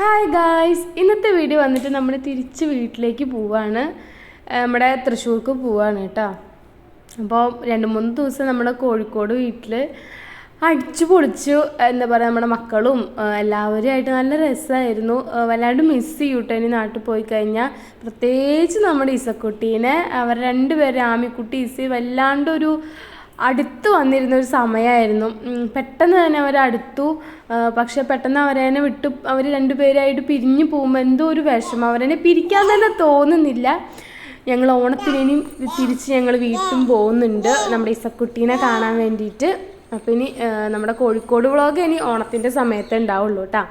Hi guys, ഇന്നത്തെ video വന്നിട്ട് നമ്മൾ തിരിച്ച് വീട്ടിലേക്ക് പോവാണ്. നമ്മുടെ തൃശ്ശൂർക്ക് പോവാണ് കേട്ടോ. അപ്പോൾ 2-3 ദിവസം നമ്മുടെ കോഴിക്കോട് വീട്ടിൽ അടിച്ചു പൊളിച്ചു. എന്താ പറയുക, നമ്മുടെ മക്കളും എല്ലാവരുമായിട്ട് നല്ല രസമായിരുന്നു. വല്ലാണ്ട് മിസ് ചെയ്യൂട്ടോ ഇനി നാട്ടിൽ പോയി കഴിഞ്ഞാൽ. പ്രത്യേകിച്ച് നമ്മുടെ ഇസക്കുട്ടീനെ, അവർ രണ്ടുപേരും ആമിക്കുട്ടി ഇസി വല്ലാണ്ടൊരു അടുത്ത് വന്നിരുന്നൊരു സമയമായിരുന്നു. പെട്ടെന്ന് തന്നെ അവരടുത്തു. പക്ഷെ പെട്ടെന്ന് അവരെന്നെ വിട്ട് അവർ രണ്ടുപേരായിട്ട് പിരിഞ്ഞു പോകുമ്പോൾ എന്തോ ഒരു വിഷമം. അവരെന്നെ പിരിക്കാൻ തന്നെ തോന്നുന്നില്ല. ഞങ്ങൾ ഓണത്തിന് തിരിച്ച് ഞങ്ങൾ വീട്ടിലും പോകുന്നുണ്ട് നമ്മുടെ ഇസക്കുട്ടീനെ കാണാൻ വേണ്ടിയിട്ട്. അപ്പോൾ ഇനി നമ്മുടെ കോഴിക്കോട് വ്ളോഗ് ഇനി ഓണത്തിൻ്റെ സമയത്തേ ഉണ്ടാവുള്ളൂ കേട്ടോ.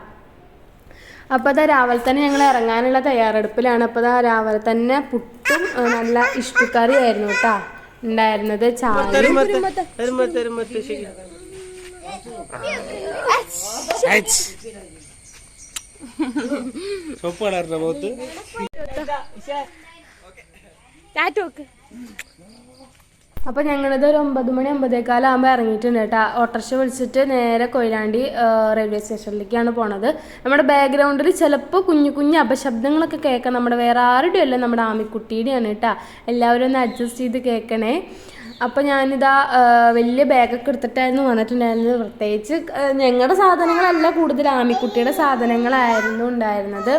അപ്പോൾ അതാ രാവിലെ തന്നെ ഞങ്ങൾ ഇറങ്ങാനുള്ള തയ്യാറെടുപ്പിലാണ്. അപ്പോൾ അതാ രാവിലെ തന്നെ പുട്ടും നല്ല ഇഷ്ടക്കറിയായിരുന്നു കേട്ടോ ഉണ്ടായിരുന്നത്. ചായ അപ്പോൾ ഞങ്ങളിത് ഒരു 9 മണി 9:15 ആകുമ്പോൾ ഇറങ്ങിയിട്ടുണ്ട് കേട്ടോ. ഓട്ടോറിക്ഷ വിളിച്ചിട്ട് നേരെ കൊയിലാണ്ടി റെയിൽവേ സ്റ്റേഷനിലേക്കാണ് പോണത്. നമ്മുടെ ബാക്ക്ഗ്രൗണ്ടിൽ ചിലപ്പോൾ കുഞ്ഞു കുഞ്ഞു അപശബ്ദങ്ങളൊക്കെ കേൾക്കാം. നമ്മുടെ വേറെ ആരുടെയും അല്ല, നമ്മുടെ ആമിക്കുട്ടിയുടെയാണ് കേട്ടോ. എല്ലാവരും ഒന്ന് അഡ്ജസ്റ്റ് ചെയ്ത് കേൾക്കണേ. അപ്പോൾ ഞാനിതാ വലിയ ബാഗൊക്കെ എടുത്തിട്ടായിരുന്നു വന്നിട്ടുണ്ടായിരുന്നത്. പ്രത്യേകിച്ച് ഞങ്ങളുടെ സാധനങ്ങളല്ല, കൂടുതൽ ആമിക്കുട്ടിയുടെ സാധനങ്ങളായിരുന്നു ഉണ്ടായിരുന്നത്.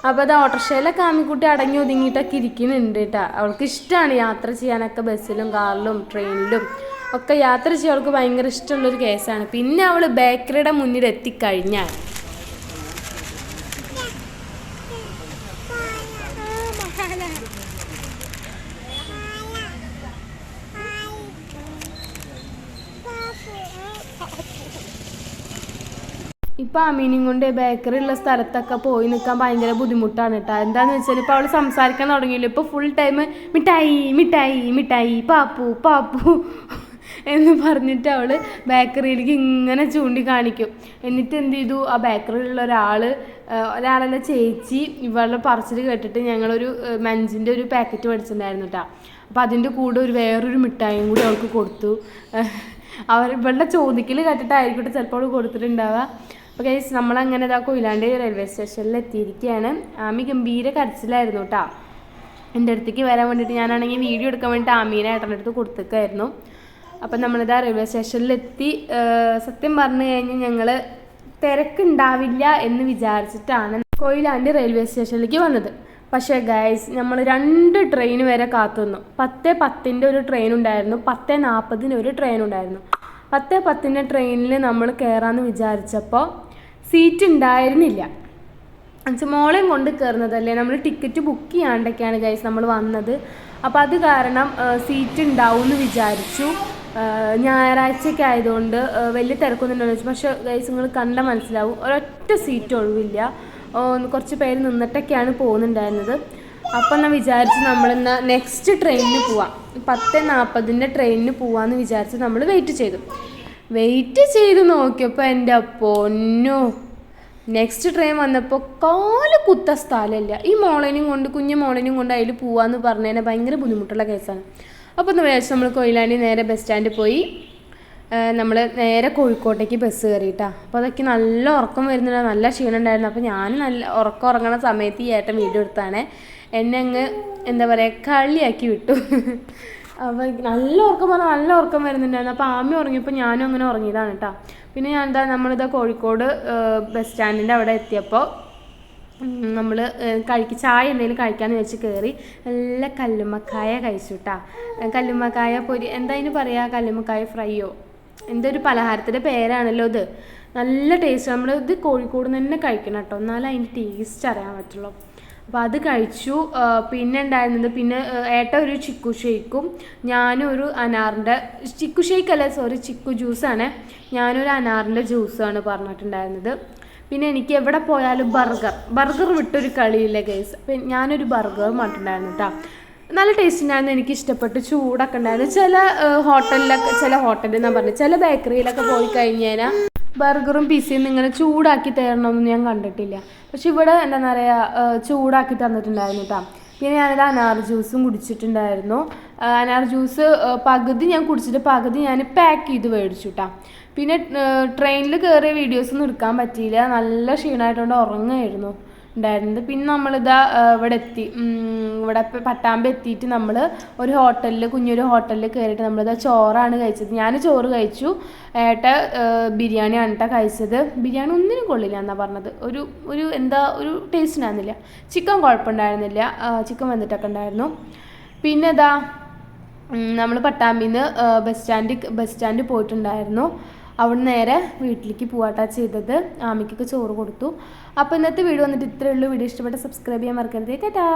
അപ്പോൾ അത് ഓട്ടോറിക്ഷയിലൊക്കെ ആമിക്കുട്ടി അടങ്ങി ഒതുങ്ങിയിട്ടൊക്കെ ഇരിക്കുന്നുണ്ട് കേട്ടോ. അവൾക്ക് ഇഷ്ടമാണ് യാത്ര ചെയ്യാനൊക്കെ, ബസ്സിലും കാറിലും ട്രെയിനിലും ഒക്കെ യാത്ര ചെയ്യാൻ അവൾക്ക് ഭയങ്കര ഇഷ്ടമുള്ളൊരു കേസാണ്. പിന്നെ അവൾ ബേക്കറിയുടെ മുന്നിൽ എത്തിക്കഴിഞ്ഞാൽ ഇപ്പോൾ അമീനും കൊണ്ട് ബേക്കറി ഉള്ള സ്ഥലത്തൊക്കെ പോയി നിൽക്കാൻ ഭയങ്കര ബുദ്ധിമുട്ടാണ് കേട്ടോ. എന്താണെന്ന് വെച്ചാൽ ഇപ്പോൾ അവൾ സംസാരിക്കാൻ തുടങ്ങിയില്ല. ഇപ്പോൾ ഫുൾ ടൈം മിഠായി മിഠായി മിഠായി പാപ്പു പാപ്പു എന്ന് പറഞ്ഞിട്ട് അവൾ ബേക്കറിയിലേക്ക് ഇങ്ങനെ ചൂണ്ടിക്കാണിക്കും. എന്നിട്ട് എന്ത് ചെയ്തു, ആ ബേക്കറിയിലുള്ള ഒരാളല്ല ചേച്ചി ഇവളുടെ പറച്ചിൽ കേട്ടിട്ട് ഞങ്ങളൊരു മഞ്ചിൻ്റെ ഒരു പാക്കറ്റ് മേടിച്ചിട്ടുണ്ടായിരുന്നു കേട്ടോ. അപ്പോൾ അതിൻ്റെ കൂടെ വേറൊരു മിഠായിയും കൂടി അവൾക്ക് കൊടുത്തു. ഇവളുടെ ചോദിക്കൽ കേട്ടിട്ടായിരിക്കട്ടെ ചിലപ്പോൾ അവൾ കൊടുത്തിട്ടുണ്ടാവുക. അപ്പോൾ ഗൈസ് നമ്മളങ്ങനെ ഇതാ കൊയിലാണ്ടി റെയിൽവേ സ്റ്റേഷനിൽ എത്തിയിരിക്കുകയാണ്. ആമി ഗംഭീര കരച്ചിലായിരുന്നു കേട്ടോ. എൻ്റെ അടുത്തേക്ക് വരാൻ വേണ്ടിയിട്ട് ഞാനാണെങ്കിൽ വീഡിയോ എടുക്കാൻ വേണ്ടിയിട്ട് ആമീനെ ഏട്ടൻ്റെ അടുത്ത് കൊടുത്തേക്കായിരുന്നു. അപ്പം നമ്മളിതാ റെയിൽവേ സ്റ്റേഷനിലെത്തി. സത്യം പറഞ്ഞു കഴിഞ്ഞാൽ ഞങ്ങൾ തിരക്കുണ്ടാവില്ല എന്ന് വിചാരിച്ചിട്ടാണ് കൊയിലാണ്ടി റെയിൽവേ സ്റ്റേഷനിലേക്ക് വന്നത്. പക്ഷേ ഗൈസ് നമ്മൾ 2 ട്രെയിൻ വരെ കാത്തുനിന്നു. 10:10 ഒരു ട്രെയിൻ ഉണ്ടായിരുന്നു, 10:40 ഒരു ട്രെയിൻ ഉണ്ടായിരുന്നു. 10:10 ട്രെയിനിൽ നമ്മൾ കയറാമെന്ന് വിചാരിച്ചപ്പോൾ സീറ്റ് ഉണ്ടായിരുന്നില്ല. എന്നുവെച്ചാൽ മോളെയും കൊണ്ട് കയറുന്നതല്ലേ, നമ്മൾ ടിക്കറ്റ് ബുക്ക് ചെയ്യാണ്ടൊക്കെയാണ് ഗൈസ് നമ്മൾ വന്നത്. അപ്പോൾ അത് കാരണം സീറ്റ് ഉണ്ടാവും എന്ന് വിചാരിച്ചു. ഞായറാഴ്ചയൊക്കെ ആയതുകൊണ്ട് വലിയ തിരക്കൊന്നും വെച്ചു. പക്ഷേ ഗൈസ് നിങ്ങൾ കണ്ടാൽ മനസ്സിലാവും, ഒരൊറ്റ സീറ്റ് ഒഴിവില്ല. കുറച്ച് പേര് നിന്നിട്ടൊക്കെയാണ് പോകുന്നുണ്ടായിരുന്നത്. അപ്പം ഞാൻ വിചാരിച്ച് നമ്മളിന്ന് നെക്സ്റ്റ് ട്രെയിനിന് പോവാം, 10:40 ട്രെയിനിന് പോവാമെന്ന് വിചാരിച്ച് നമ്മൾ വെയിറ്റ് ചെയ്ത് നോക്കിയപ്പോൾ എൻ്റെ പൊന്നോ, നെക്സ്റ്റ് ട്രെയിൻ വന്നപ്പോൾ കാല് കുത്ത സ്ഥലമില്ല. ഈ കുഞ്ഞു മോളേനെയും കൊണ്ട് അതിൽ പോവാമെന്ന് പറഞ്ഞു കഴിഞ്ഞാൽ ഭയങ്കര ബുദ്ധിമുട്ടുള്ള കേസാണ്. അപ്പോൾ ഒന്ന് വിചാരിച്ച് നമ്മൾ കൊയിലാണ്ടി നേരെ ബസ് സ്റ്റാൻഡിൽ പോയി നമ്മൾ നേരെ കോഴിക്കോട്ടേക്ക് ബസ് കയറിയിട്ടാണ്. അപ്പോൾ അതൊക്കെ നല്ല ഉറക്കം വരുന്നുണ്ട്, നല്ല ക്ഷീണം ഉണ്ടായിരുന്നു. അപ്പോൾ ഞാൻ നല്ല ഉറങ്ങണ സമയത്ത് ഈ ഏട്ടൻ വീഡിയോ എടുത്താണ് എന്നെ അങ്ങ് എന്താ പറയുക കളിയാക്കി വിട്ടു. അപ്പോൾ നല്ല ഉറക്കം വരുന്നുണ്ടായിരുന്നു. അപ്പോൾ ആമി ഉറങ്ങിയപ്പോൾ ഞാനും അങ്ങനെ ഉറങ്ങിയതാണ് കേട്ടോ. പിന്നെ നമ്മളിതാ കോഴിക്കോട് ബസ് സ്റ്റാൻഡിൻ്റെ അവിടെ എത്തിയപ്പോൾ നമ്മൾ ചായ എന്തെങ്കിലും കഴിക്കാമെന്ന് വെച്ച് കയറി നല്ല കല്ലുമ്മക്കായ കഴിച്ചു കേട്ടോ. കല്ലുമ്മക്കായ പൊരി എന്താ അതിന് പറയുക, കല്ലുമ്മക്കായ ഫ്രൈയോ എന്തൊരു പലഹാരത്തിൻ്റെ പേരാണല്ലോ ഇത്. നല്ല ടേസ്റ്റ്. നമ്മൾ ഇത് കോഴിക്കോട് തന്നെ കഴിക്കണം കേട്ടോ, എന്നാലും അതിൻ്റെ ടേസ്റ്റ് അറിയാൻ പറ്റുള്ളൂ. അപ്പോൾ അത് കഴിച്ചു. പിന്നെ ഉണ്ടായിരുന്നത് ഏട്ട ഒരു ചിക്കു ഷേക്കും ഞാനും ഒരു ചിക്കു ഷേക്കല്ല ചിക്കു ജ്യൂസാണ്. ഞാനൊരു അനാറിൻ്റെ ജ്യൂസാണ് പറഞ്ഞിട്ടുണ്ടായിരുന്നത്. പിന്നെ എനിക്ക് എവിടെ പോയാലും ബർഗർ വിട്ടൊരു കളിയില്ല ഗൈസ്. അപ്പം ഞാനൊരു ബർഗർ പറഞ്ഞിട്ടുണ്ടായിരുന്നു കേട്ടോ. നല്ല ടേസ്റ്റ് ഉണ്ടായിരുന്നു, എനിക്ക് ഇഷ്ടപ്പെട്ടു. ചൂടൊക്കെ ഉണ്ടായിരുന്നു. ചില ഹോട്ടലിൽ ഞാൻ പറഞ്ഞു, ചില ബേക്കറിയിലൊക്കെ പോയി കഴിഞ്ഞാൽ ബർഗറും പിസയും ഇങ്ങനെ ചൂടാക്കി തരണമെന്ന് ഞാൻ കണ്ടിട്ടില്ല. പക്ഷെ ഇവിടെ എന്താണെന്ന് പറയുക ചൂടാക്കി തന്നിട്ടുണ്ടായിരുന്നു കേട്ടോ. പിന്നെ ഞാനിത് അനാർ ജ്യൂസും കുടിച്ചിട്ടുണ്ടായിരുന്നു. അനാർ ജ്യൂസ് പകുതി ഞാൻ കുടിച്ചിട്ട് പകുതി ഞാൻ പാക്ക് ചെയ്ത് മേടിച്ചു കേട്ടോ. പിന്നെ ട്രെയിനിൽ കയറിയ വീഡിയോസൊന്നും എടുക്കാൻ പറ്റിയില്ല, നല്ല ക്ഷീണമായിട്ടുണ്ട്, ഉറങ്ങുമായിരുന്നു ഉണ്ടായിരുന്നത്. പിന്നെ നമ്മളിതാ ഇവിടെ എത്തി, ഇവിടെ പട്ടാമ്പി എത്തിയിട്ട് നമ്മൾ ഒരു ഹോട്ടലിൽ, കുഞ്ഞൊരു ഹോട്ടലിൽ കയറിയിട്ട് നമ്മളിതാ ചോറാണ് കഴിച്ചത്. ഞാൻ ചോറ് കഴിച്ചു, ബിരിയാണിയാണ് കേട്ടോ കഴിച്ചത്. ബിരിയാണി ഒന്നിനും കൊള്ളില്ല എന്നാണ് പറഞ്ഞത്, ഒരു എന്താ ഒരു ടേസ്റ്റ് ഉണ്ടായിരുന്നില്ല. ചിക്കൻ കുഴപ്പമുണ്ടായിരുന്നില്ല, ചിക്കൻ വന്നിട്ടൊക്കെ ഉണ്ടായിരുന്നു. പിന്നെ ഇതാ നമ്മൾ പട്ടാമ്പിന്ന് ബസ് സ്റ്റാൻഡ് പോയിട്ടുണ്ടായിരുന്നു. അവിടെ നേരെ വീട്ടിലേക്ക് പോവാട്ടാ ചെയ്തത്. ആമിക്കൊക്കെ ചോറ് കൊടുത്തു. അപ്പോൾ ഇന്നത്തെ വീഡിയോ വന്നിട്ട് ഇത്രയേ ഉള്ളൂ. വീഡിയോ ഇഷ്ടപ്പെട്ട സബ്സ്ക്രൈബ് ചെയ്യാൻ മറക്കരുത്. ടാറ്റാ.